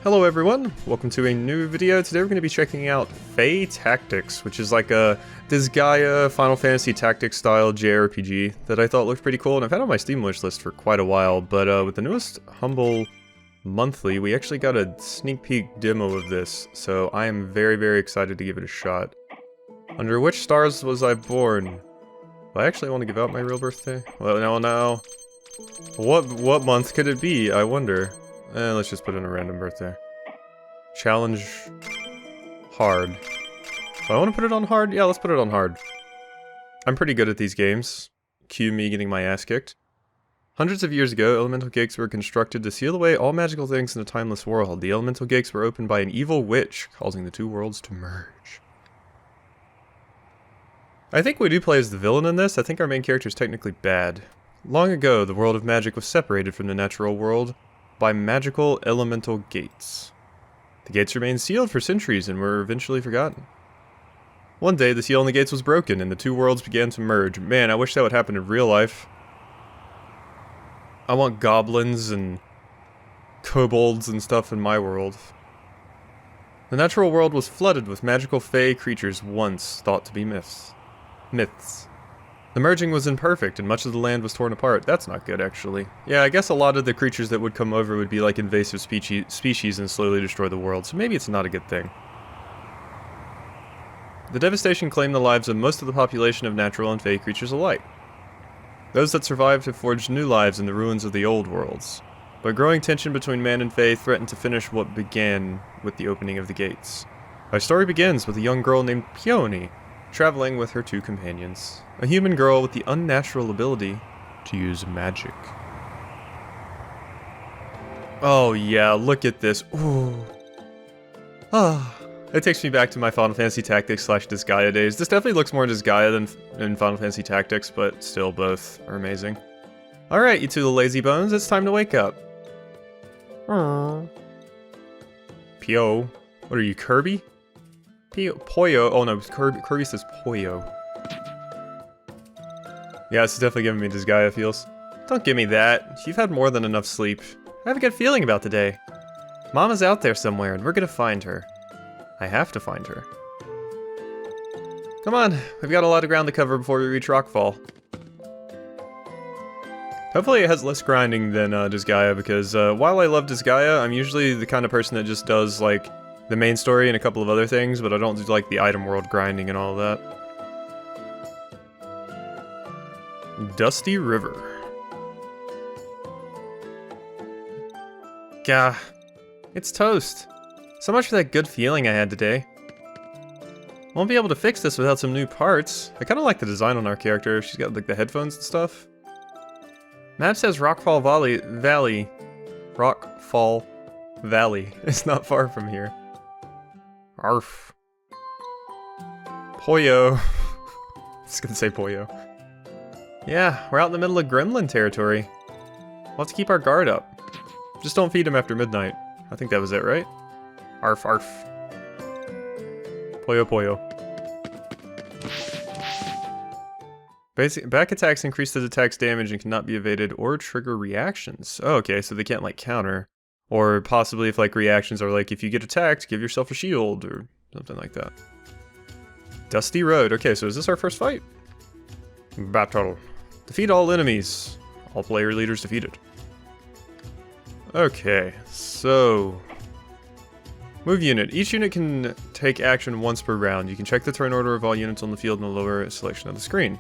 Hello everyone, welcome to a new video. Today we're going to be checking out Fae Tactics, which is like a Disgaea Final Fantasy Tactics style JRPG that I thought looked pretty cool, and I've had on my Steam wish list for quite a while, but with the newest Humble Monthly, we actually got a sneak peek demo of this, so I am very excited to give it a shot. Under which stars was I born? Do I actually want to give out my real birthday? Well, no. What month could it be, I wonder? Let's just put in a random birthday. Challenge hard. Do I want to put it on hard? Yeah, let's put it on hard. I'm pretty good at these games. Cue me getting my ass kicked. Hundreds of years ago, elemental gates were constructed to seal away all magical things in a timeless world. The elemental gates were opened by an evil witch, causing the two worlds to merge. I think we do play as the villain in this. I think our main character is technically bad. Long ago, the world of magic was separated from the natural world by magical elemental gates. The gates remained sealed for centuries and were eventually forgotten. One day, the seal on the gates was broken and the two worlds began to merge. Man, I wish that would happen in real life. I want goblins and kobolds and stuff in my world. The natural world was flooded with magical fae creatures once thought to be myths. The merging was imperfect, and much of the land was torn apart. That's not good, actually. Yeah, I guess a lot of the creatures that would come over would be like invasive species and slowly destroy the world, so maybe it's not a good thing. The devastation claimed the lives of most of the population of natural and fae creatures alike. Those that survived have forged new lives in the ruins of the old worlds. But growing tension between man and fae threatened to finish what began with the opening of the gates. Our story begins with a young girl named Peony, traveling with her two companions. A human girl with the unnatural ability to use magic. Oh yeah, look at this. Ooh. It takes me back to my Final Fantasy Tactics / Disgaea days. This definitely looks more Disgaea than in Final Fantasy Tactics, but still both are amazing. Alright, you two little lazy bones, it's time to wake up. Aww. Pio. What are you, Kirby? Poyo. Oh no, Kirby says Poyo. Yeah, this is definitely giving me Disgaea feels. Don't give me that. You've had more than enough sleep. I have a good feeling about today. Mama's out there somewhere, and we're gonna find her. I have to find her. Come on, we've got a lot of ground to cover before we reach Rockfall. Hopefully it has less grinding than Disgaea, because while I love Disgaea, I'm usually the kind of person that just does, like, the main story and a couple of other things, but I don't do, like, the item world grinding and all of that. Dusty River. Gah. It's toast. So much for that good feeling I had today. Won't be able to fix this without some new parts. I kinda like the design on our character. She's got, like, the headphones and stuff. Map says Rockfall Valley. Rockfall Valley. It's not far from here. Arf. Poyo. Just gonna say Poyo. Yeah, we're out in the middle of Gremlin territory. We'll have to keep our guard up. Just don't feed him after midnight. I think that was it, right? Arf, arf. Poyo, poyo. Back attacks increase the attack's damage and cannot be evaded or trigger reactions. Oh, okay, so they can't, like, counter. Or possibly if, like, reactions are like, if you get attacked, give yourself a shield, or something like that. Dusty Road. Okay, so is this our first fight? Battle. Defeat all enemies. All player leaders defeated. Okay, so... Move unit. Each unit can take action once per round. You can check the turn order of all units on the field in the lower selection of the screen.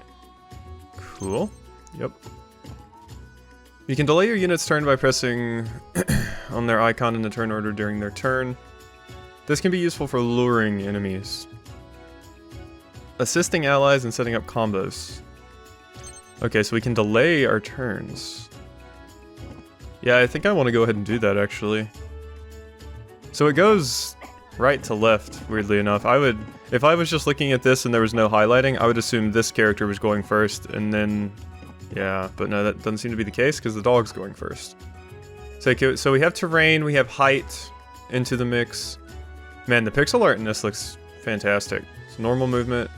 Cool. Yep. You can delay your unit's turn by pressing on their icon in the turn order during their turn. This can be useful for luring enemies. Assisting allies and setting up combos. Okay, so we can delay our turns. Yeah, I think I want to go ahead and do that, actually. So it goes right to left, weirdly enough. If I was just looking at this and there was no highlighting, I would assume this character was going first, and then... Yeah, but no, that doesn't seem to be the case, because the dog's going first. So we have terrain, we have height into the mix. Man, the pixel art in this looks fantastic. So normal movement.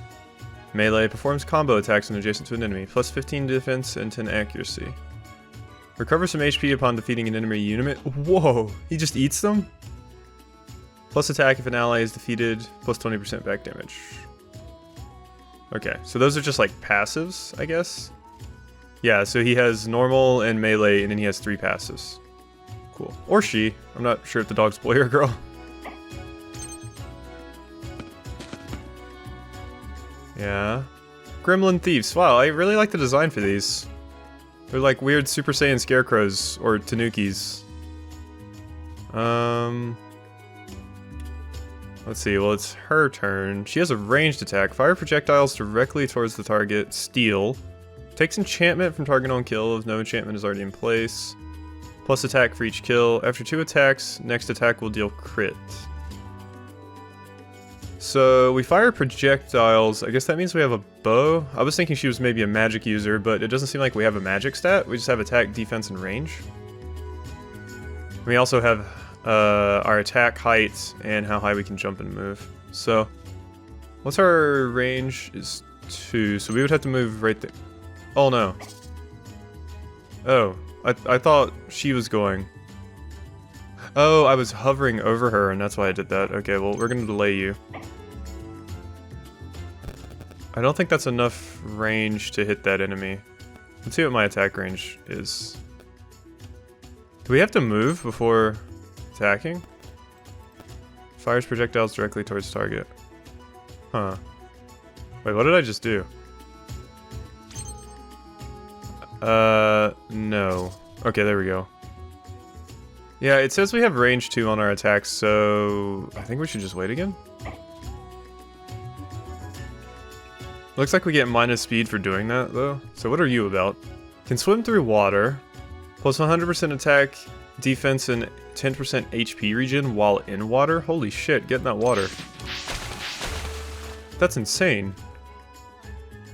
Melee performs combo attacks when adjacent to an enemy. Plus 15 defense and 10 accuracy. Recover some HP upon defeating an enemy unit. Whoa, he just eats them? Plus attack if an ally is defeated, plus 20% back damage. Okay, so those are just like passives, I guess? Yeah, so he has normal and melee, and then he has 3 passives. Cool. Or she. I'm not sure if the dog's boy or girl. Yeah. Gremlin Thieves. Wow, I really like the design for these. They're like weird Super Saiyan scarecrows or tanukis. Let's see, well it's her turn. She has a ranged attack. Fire projectiles directly towards the target. Steal. Takes enchantment from target on kill if no enchantment is already in place. Plus attack for each kill. After 2 attacks, next attack will deal crit. So we fire projectiles. I guess that means we have a bow. I was thinking she was maybe a magic user, but it doesn't seem like we have a magic stat. We just have attack, defense, and range. We also have our attack height and how high we can jump and move. So what's our range is 2, so we would have to move right there. Oh no. Oh, I thought she was going. Oh, I was hovering over her and that's why I did that. Okay, well we're gonna delay you. I don't think that's enough range to hit that enemy. Let's see what my attack range is. Do we have to move before attacking? Fires projectiles directly towards target. Huh. Wait, what did I just do? No. Okay, there we go. Yeah, it says we have range 2 on our attacks, so I think we should just wait again. Looks like we get minus speed for doing that, though. So what are you about? Can swim through water, plus 100% attack, defense, and 10% HP regen while in water? Holy shit, get in that water. That's insane.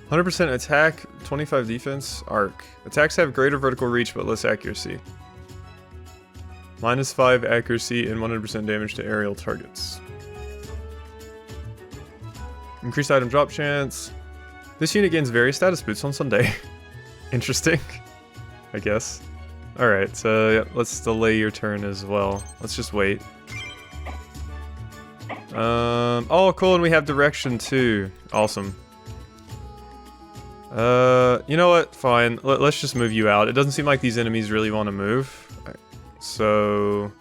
100% attack, 25 defense, arc. Attacks have greater vertical reach but less accuracy. Minus 5 accuracy and 100% damage to aerial targets. Increased item drop chance. This unit gains various status boosts on Sunday. Interesting, I guess. Alright, so yeah, let's delay your turn as well. Let's just wait. Oh cool, and we have direction too. Awesome. You know what? Fine. Let's just move you out. It doesn't seem like these enemies really want to move. So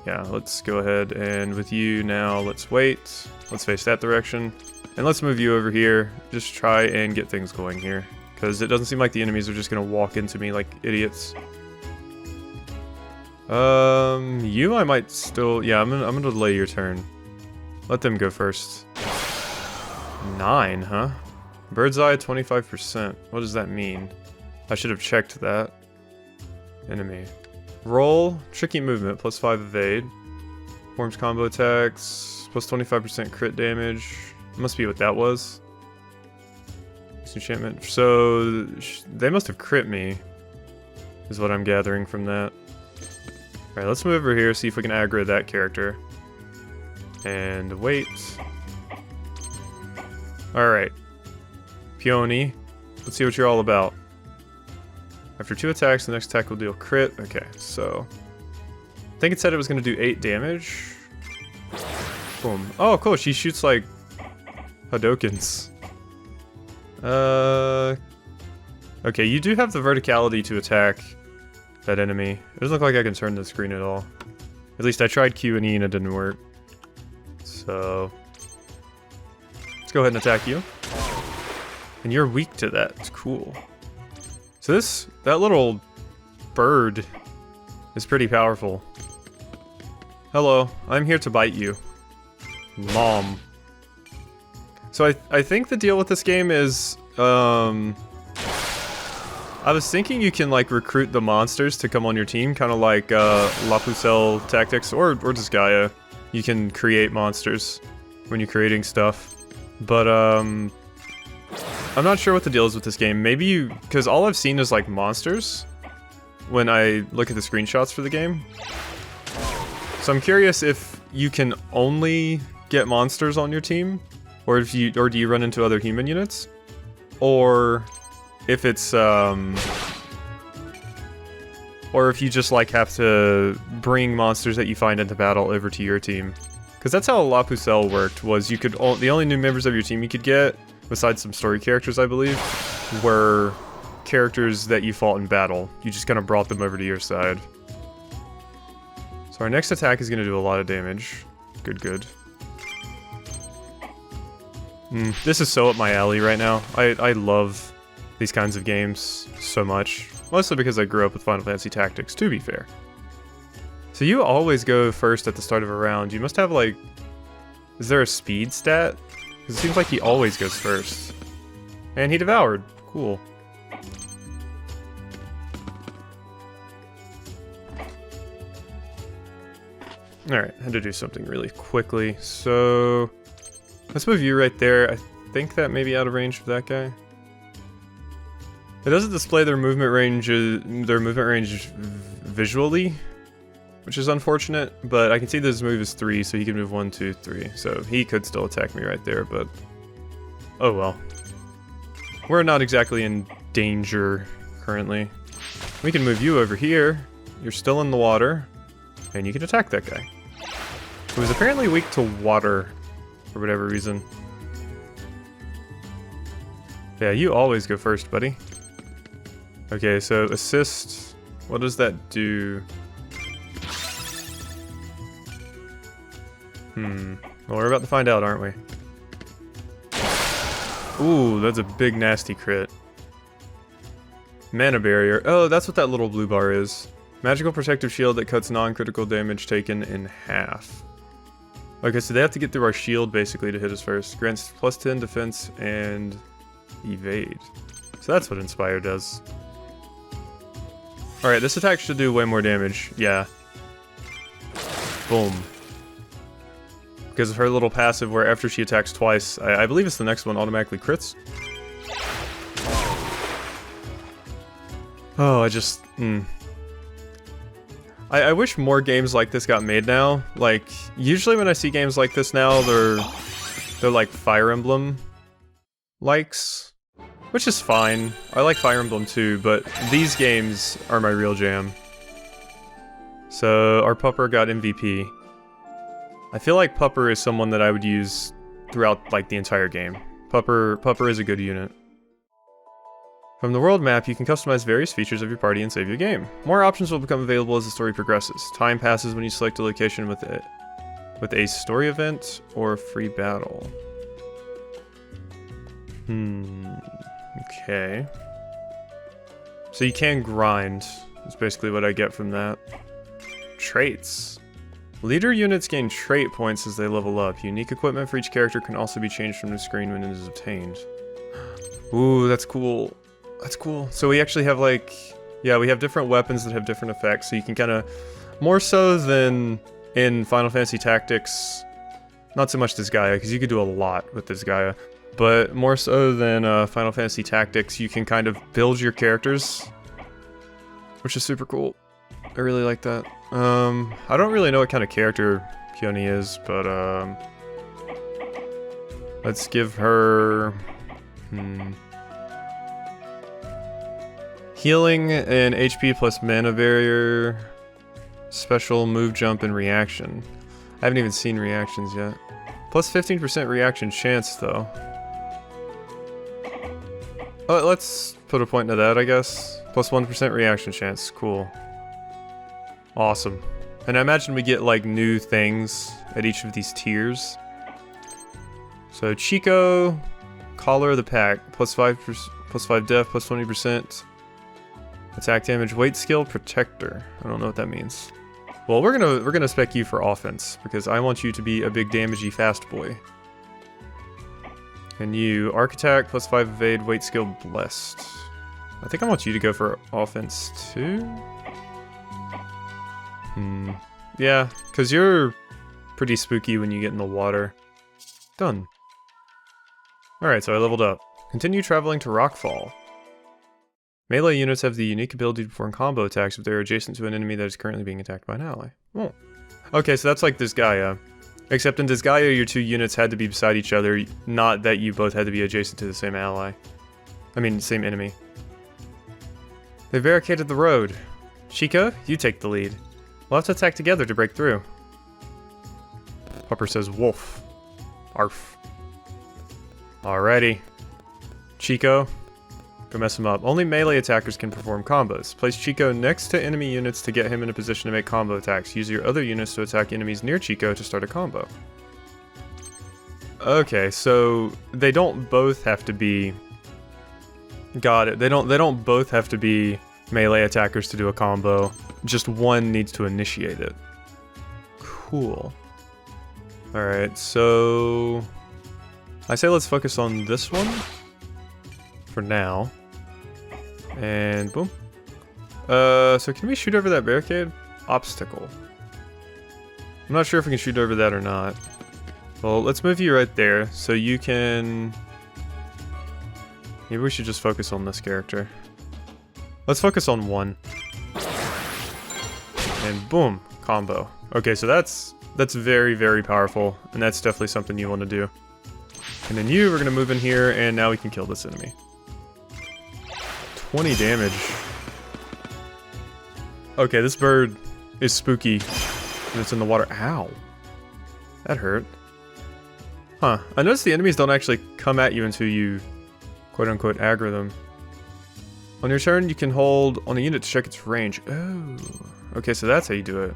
yeah, let's go ahead and with you now, let's wait. Let's face that direction. And let's move you over here. Just try and get things going here. Because it doesn't seem like the enemies are just going to walk into me like idiots. You I might still... Yeah, I'm gonna delay your turn. Let them go first. 9, huh? Bird's eye, 25%. What does that mean? I should have checked that. Enemy. Roll, tricky movement, plus 5 evade. Forms combo attacks, plus 25% crit damage. Must be what that was. Enchantment. So they must have crit me, is what I'm gathering from that. Alright, let's move over here, see if we can aggro that character. And wait. Alright. Peony. Let's see what you're all about. After 2 attacks, the next attack will deal crit. Okay, so... I think it said it was going to do 8 damage. Boom. Oh, cool. She shoots like... Hadokens. Okay, you do have the verticality to attack that enemy. It doesn't look like I can turn the screen at all. At least I tried Q and E and it didn't work. So... let's go ahead and attack you. And you're weak to that. It's cool. So that little bird is pretty powerful. Hello, I'm here to bite you. Mom. So I think the deal with this game is, I was thinking you can like recruit the monsters to come on your team, kind of like Fae Tactics or Disgaea. You can create monsters when you're creating stuff. But I'm not sure what the deal is with this game. Maybe you, because all I've seen is like monsters when I look at the screenshots for the game. So I'm curious if you can only get monsters on your team, or do you run into other human units, or if it's or if you just like have to bring monsters that you find into battle over to your team. Because that's how La Pucelle worked, was you could the only new members of your team you could get, besides some story characters I believe, were characters that you fought in battle. You just kind of brought them over to your side. So our next attack is going to do a lot of damage. Good, good. This is so up my alley right now. I love these kinds of games so much. Mostly because I grew up with Final Fantasy Tactics, to be fair. So you always go first at the start of a round. You must have like... Is there a speed stat? Because it seems like he always goes first. And he devoured. Cool. Alright, had to do something really quickly. So... Let's move you right there. I think that may be out of range of that guy. It doesn't display their movement range visually, which is unfortunate, but I can see that his move is 3, so he can move 1, 2, 3. So he could still attack me right there, but oh well. We're not exactly in danger currently. We can move you over here. You're still in the water, and you can attack that guy, who is apparently weak to water for whatever reason. Yeah, you always go first, buddy. Okay, so assist. What does that do? Well, we're about to find out, aren't we? Ooh, that's a big nasty crit. Mana barrier. Oh, that's what that little blue bar is. Magical protective shield that cuts non-critical damage taken in half. Okay, so they have to get through our shield basically to hit us first. Grants plus 10 defense and evade. So that's what Inspire does. Alright, this attack should do way more damage. Yeah. Boom. Because of her little passive where after she attacks twice, I believe it's the next one, automatically crits. Oh, I just... I wish more games like this got made now. Like, usually when I see games like this now, they're like Fire Emblem likes, which is fine. I like Fire Emblem too, but these games are my real jam. So our Pupper got MVP. I feel like Pupper is someone that I would use throughout like the entire game. Pupper is a good unit. From the world map, you can customize various features of your party and save your game. More options will become available as the story progresses. Time passes when you select a location with a story event or free battle. Okay. So you can grind, is basically what I get from that. Traits. Leader units gain trait points as they level up. Unique equipment for each character can also be changed from the screen when it is obtained. Ooh, that's cool. That's cool. So we actually have like, yeah, we have different weapons that have different effects. So you can kind of, more so than in Final Fantasy Tactics, not so much Disgaea, because you could do a lot with Disgaea, but more so than Final Fantasy Tactics, you can kind of build your characters, which is super cool. I really like that. I don't really know what kind of character Peony is, but let's give her... Healing and HP plus mana barrier, special move jump and reaction. I haven't even seen reactions yet. Plus 15% reaction chance though. Oh, let's put a point into that, I guess. Plus 1% reaction chance, cool. Awesome. And I imagine we get like new things at each of these tiers. So Chico, Collar of the Pack, plus 5 def, plus 20%. Attack damage, weight skill, protector. I don't know what that means. Well, we're gonna spec you for offense because I want you to be a big damagey fast boy. And you arc attack plus 5 evade, weight skill, blessed. I think I want you to go for offense too. Yeah, because you're pretty spooky when you get in the water. Done. Alright, so I leveled up. Continue traveling to Rockfall. Melee units have the unique ability to perform combo attacks if they're adjacent to an enemy that is currently being attacked by an ally. Oh. Okay, so that's like Disgaea. Except in Disgaea, your two units had to be beside each other, not that you both had to be adjacent to the same ally. I mean, same enemy. They barricaded the road. Chico, you take the lead. We'll have to attack together to break through. Pupper says wolf. Arf. Alrighty. Chico, go mess him up. Only melee attackers can perform combos. Place Chico next to enemy units to get him in a position to make combo attacks. Use your other units to attack enemies near Chico to start a combo. Okay, so they don't both have to be... Got it. They don't both have to be melee attackers to do a combo. Just one needs to initiate it. Cool. Alright, so... I say let's focus on this one for now. And boom. So can we shoot over that barricade? Obstacle. I'm not sure if we can shoot over that or not. Well, let's move you right there so you can... Maybe we should just focus on this character. Let's focus on one. And boom, combo. Okay, so that's very, very powerful, and that's definitely something you want to do. And then we're going to move in here, and now we can kill this enemy. 20 damage. Okay, this bird is spooky, and it's in the water. Ow. That hurt. Huh. I noticed the enemies don't actually come at you until you, quote-unquote, aggro them. On your turn, you can hold on a unit to check its range. Oh. Okay, so that's how you do it.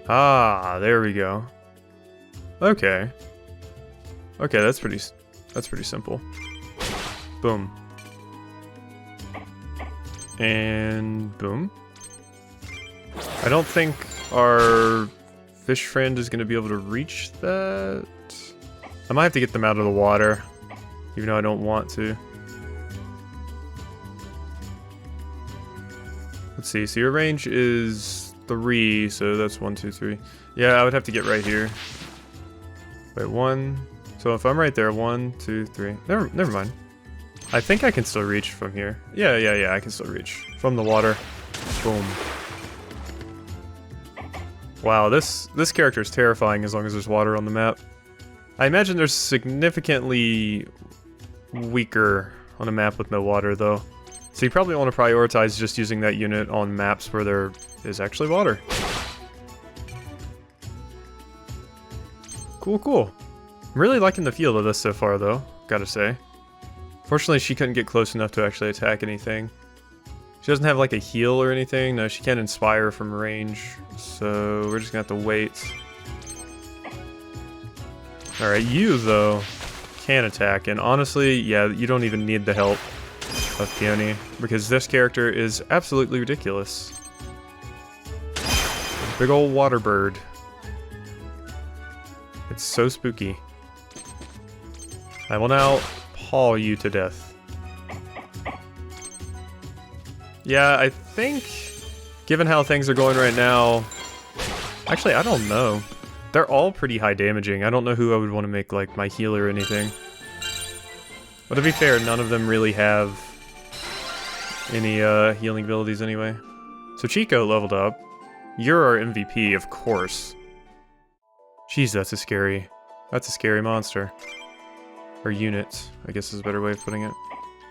Ah, there we go. Okay. Okay, that's pretty simple. Boom. And boom. I don't think our fish friend is going to be able to reach that. I might have to get them out of the water, even though I don't want to. Let's see, so your range is 3, so that's 1, 2, 3. Yeah, I would have to get right here. Wait, 1. So if I'm right there, 1, 2, 3. Never mind. I think I can still reach from here. Yeah, I can still reach. From the water. Boom. Wow, this character is terrifying as long as there's water on the map. I imagine there's significantly weaker on a map with no water, though. So you probably want to prioritize just using that unit on maps where there is actually water. Cool, cool. I'm really liking the feel of this so far, though, gotta say. Fortunately, she couldn't get close enough to actually attack anything. She doesn't have, like, a heal or anything. No, she can't inspire from range, so we're just gonna have to wait. Alright, you, though, can attack, and honestly, yeah, you don't even need the help of Peony, because this character is absolutely ridiculous. Big old water bird. It's so spooky. I will now paw you to death. Yeah, I think, given how things are going right now... Actually, I don't know. They're all pretty high damaging. I don't know who I would want to make, like, my healer or anything. But to be fair, none of them really have any healing abilities anyway. So Chico leveled up. You're our MVP, of course. Jeez, that's a scary monster. Or unit, I guess is a better way of putting it.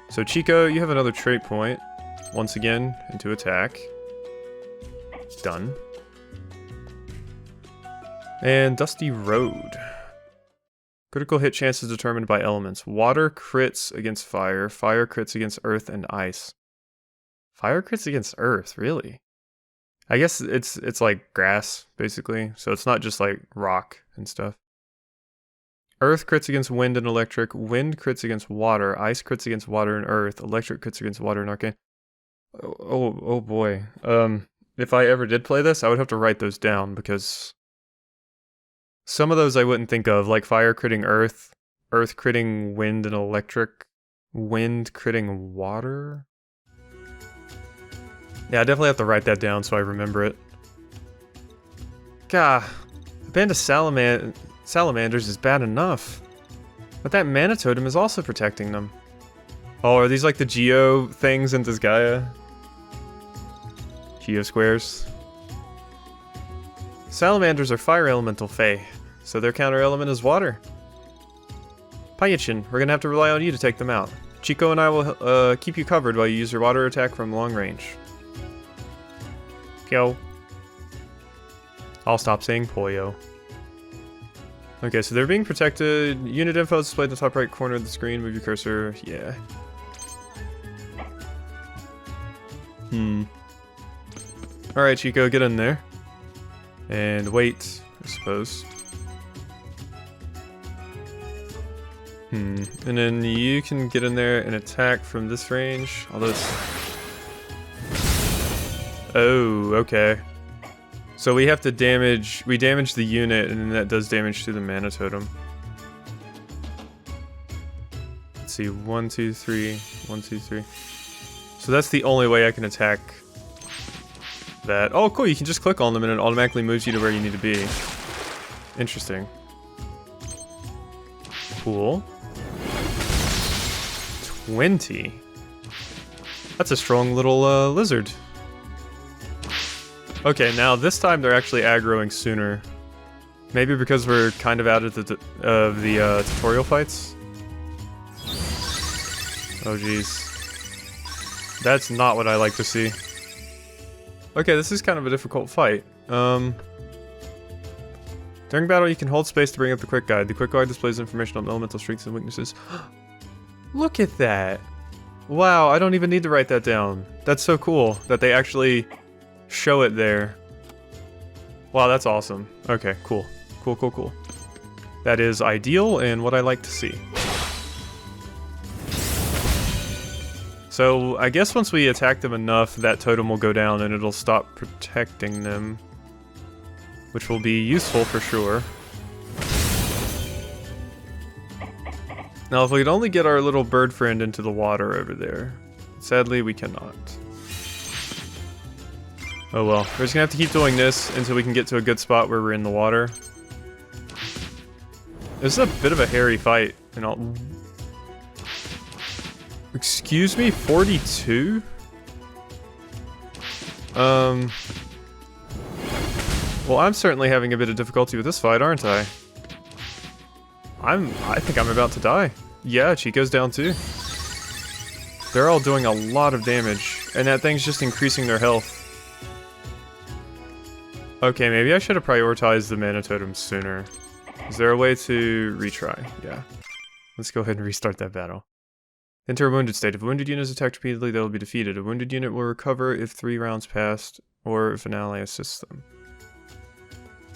So Chico, you have another trait point. Once again, into attack. Done. And Dusty Road. Critical hit chance is determined by elements. Water crits against fire. Fire crits against earth and ice. Fire crits against earth, really? I guess it's like grass, basically. So it's not just like rock and stuff. Earth crits against wind and electric. Wind crits against water. Ice crits against water and earth. Electric crits against water and arcane. Oh boy. If I ever did play this, I would have to write those down because some of those I wouldn't think of, like fire critting earth, earth critting wind and electric, wind critting water. Yeah, I definitely have to write that down so I remember it. Gah, a band of salamanders is bad enough, but that mana totem is also protecting them. Oh, are these like the geo things in Disgaea? Geo squares. Salamanders are fire elemental Fae, so their counter element is water. Payachin, we're gonna have to rely on you to take them out. Chico and I will keep you covered while you use your water attack from long range. Yo. I'll stop saying Poyo. Okay, so they're being protected. Unit info is displayed in the top right corner of the screen. Move your cursor. Yeah. Alright, Chico, get in there. And wait, I suppose. And then you can get in there and attack from this range. Although it's... Oh, okay. So we have to damage... We damage the unit, and then that does damage to the mana totem. Let's see, 1, 2, 3, 1, 2, 3. So that's the only way I can attack that. Oh, cool, you can just click on them and it automatically moves you to where you need to be. Interesting. Cool. 20. That's a strong little lizard. Okay, now this time they're actually aggroing sooner. Maybe because we're kind of out of the tutorial fights. Oh jeez. That's not what I like to see. Okay, this is kind of a difficult fight. During battle, you can hold space to bring up the quick guide. The quick guide displays information on elemental strengths and weaknesses. Look at that! Wow, I don't even need to write that down. That's so cool that they actually show it there. Wow, that's awesome. Okay, cool. Cool, cool, cool. That is ideal and what I like to see. So, I guess once we attack them enough, that totem will go down and it'll stop protecting them. Which will be useful for sure. Now, if we could only get our little bird friend into the water over there. Sadly, we cannot. Oh well, we're just gonna have to keep doing this until we can get to a good spot where we're in the water. This is a bit of a hairy fight, and I'll... Excuse me, 42? Well, I'm certainly having a bit of difficulty with this fight, aren't I? I think I'm about to die. Yeah, Chico's down too. They're all doing a lot of damage, and that thing's just increasing their health. Okay, maybe I should have prioritized the mana totem sooner. Is there a way to retry? Yeah. Let's go ahead and restart that battle. Enter a wounded state. If a wounded unit is attacked repeatedly, they will be defeated. A wounded unit will recover if 3 rounds passed, or if an ally assists them.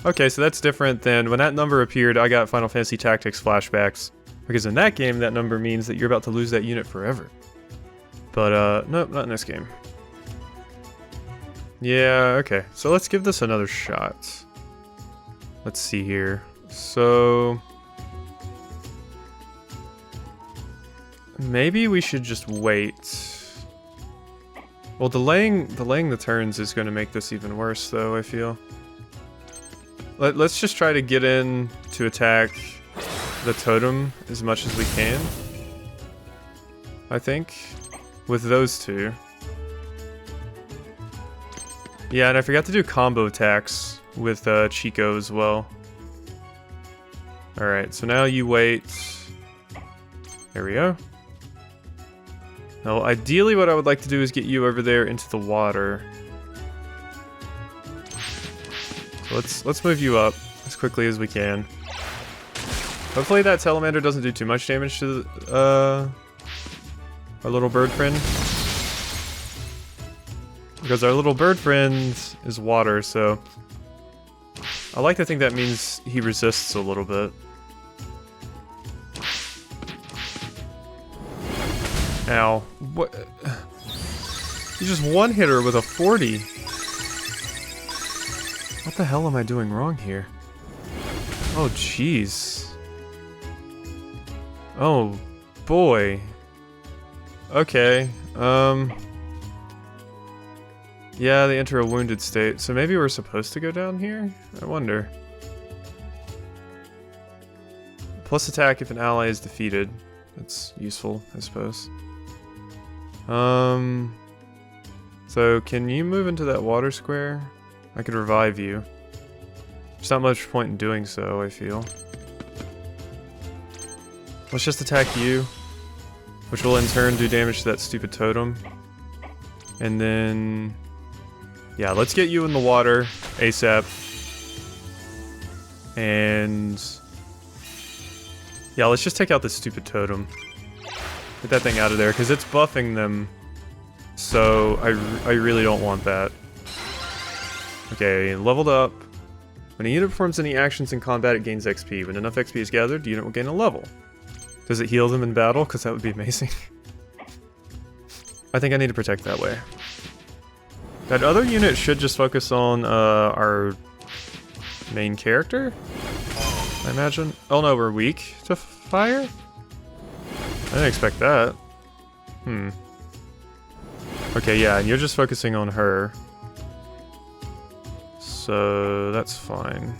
Okay, so that's different than when that number appeared, I got Final Fantasy Tactics flashbacks. Because in that game, that number means that you're about to lose that unit forever. But, nope, not in this game. Yeah, okay. So let's give this another shot. Let's see here. So... maybe we should just wait. Well, delaying the turns is going to make this even worse, though, I feel. Let's just try to get in to attack the totem as much as we can. I think. With those two. Yeah, and I forgot to do combo attacks with Chico as well. Alright, so now you wait. There we go. Now, ideally what I would like to do is get you over there into the water. So let's move you up as quickly as we can. Hopefully that salamander doesn't do too much damage to our little bird friend. Because our little bird friend is water, so... I like to think that means he resists a little bit. Ow. What? You just one-hit her with a 40. What the hell am I doing wrong here? Oh, jeez. Oh, boy. Okay, yeah, they enter a wounded state, so maybe we're supposed to go down here? I wonder. Plus attack if an ally is defeated. That's useful, I suppose. So can you move into that water square? I could revive you. There's not much point in doing so, I feel. Let's just attack you. which will in turn do damage to that stupid totem. And then, yeah, let's get you in the water ASAP. And yeah, let's just take out this stupid totem. Get that thing out of there, because it's buffing them. So I really don't want that. Okay, leveled up. When a unit performs any actions in combat, it gains XP. When enough XP is gathered, the unit will gain a level. Does it heal them in battle? Because that would be amazing. I think I need to protect that way. That other unit should just focus on our main character, I imagine. Oh no, we're weak to fire? I didn't expect that. Okay, yeah, and you're just focusing on her. So that's fine.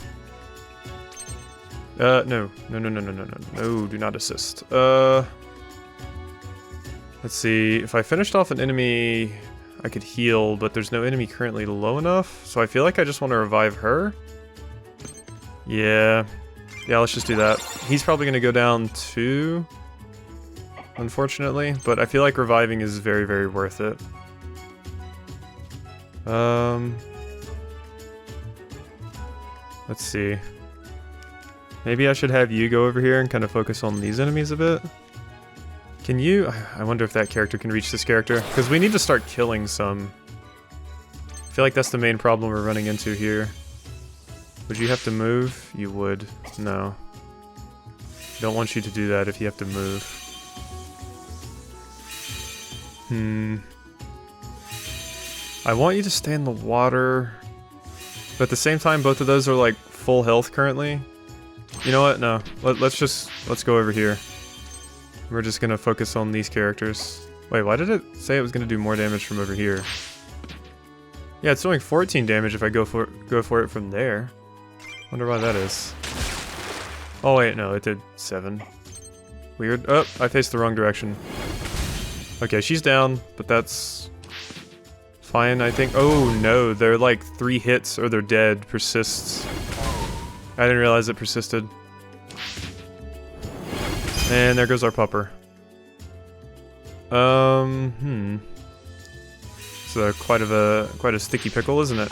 No, do not assist. Let's see, if I finished off an enemy, I could heal, but there's no enemy currently low enough, so I feel like I just want to revive her. Yeah, let's just do that. He's probably gonna go down too, unfortunately, but I feel like reviving is very, very worth it. Let's see. Maybe I should have you go over here and kind of focus on these enemies a bit. Can you? I wonder if that character can reach this character, because we need to start killing some. I feel like that's the main problem we're running into here. Would you have to move? You would. No. Don't want you to do that if you have to move. I want you to stay in the water, but at the same time, both of those are like full health currently. You know what? No. Let's go over here. We're just gonna focus on these characters. Wait, why did it say it was gonna do more damage from over here? Yeah, it's doing 14 damage if I go for it from there. Wonder why that is. Oh wait, no, it did 7. Weird. Oh, I faced the wrong direction. Okay, she's down, but that's fine, I think. Oh no, they're like 3 hits or they're dead. Persists. I didn't realize it persisted. And there goes our pupper. It's quite a sticky pickle, isn't it?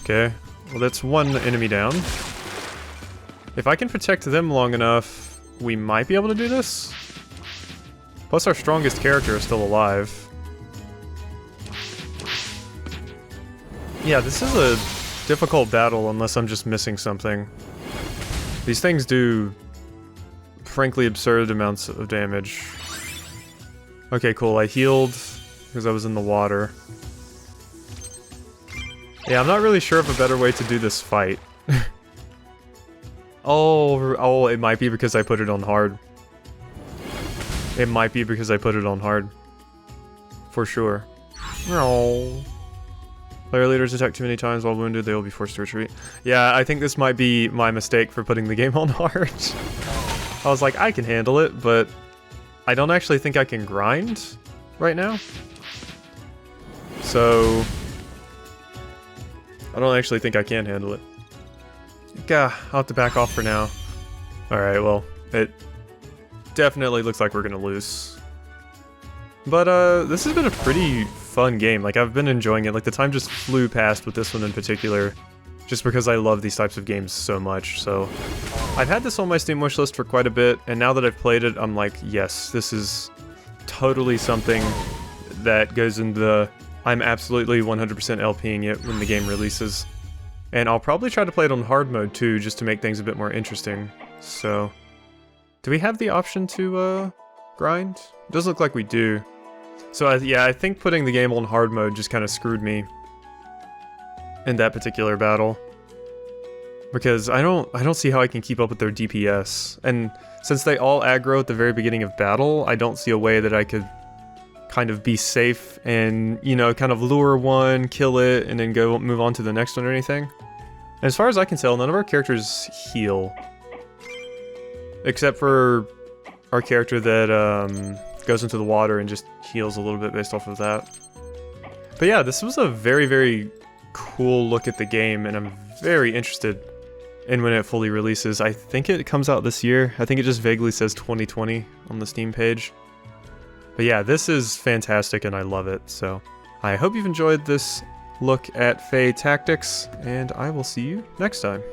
Okay. Well, that's one enemy down. If I can protect them long enough, we might be able to do this. Plus, our strongest character is still alive. Yeah, this is a difficult battle unless I'm just missing something. These things do frankly absurd amounts of damage. Okay, cool. I healed because I was in the water. Yeah, I'm not really sure of a better way to do this fight. Oh, it might be because I put it on hard. It might be because I put it on hard. For sure. No. Player leaders attack too many times while wounded, they will be forced to retreat. Yeah, I think this might be my mistake for putting the game on hard. I was like, I can handle it, but I don't actually think I can grind right now. So I don't actually think I can handle it. Gah, I'll have to back off for now. Alright, well, it definitely looks like we're gonna lose. But this has been a pretty fun game. Like, I've been enjoying it. Like, the time just flew past with this one in particular, just because I love these types of games so much. So I've had this on my Steam wishlist for quite a bit, and now that I've played it, I'm like, yes, this is totally something that goes in the I'm absolutely 100% LPing it when the game releases. And I'll probably try to play it on hard mode too, just to make things a bit more interesting. So, do we have the option to grind? It does look like we do. So yeah, I think putting the game on hard mode just kind of screwed me in that particular battle, because I don't see how I can keep up with their DPS. And since they all aggro at the very beginning of battle, I don't see a way that I could kind of be safe and, you know, kind of lure one, kill it, and then go move on to the next one or anything. And as far as I can tell, none of our characters heal. Except for our character that goes into the water and just heals a little bit based off of that. But yeah, this was a very, very cool look at the game, and I'm very interested in when it fully releases. I think it comes out this year. I think it just vaguely says 2020 on the Steam page. But yeah, this is fantastic and I love it. So I hope you've enjoyed this look at Fae Tactics, and I will see you next time.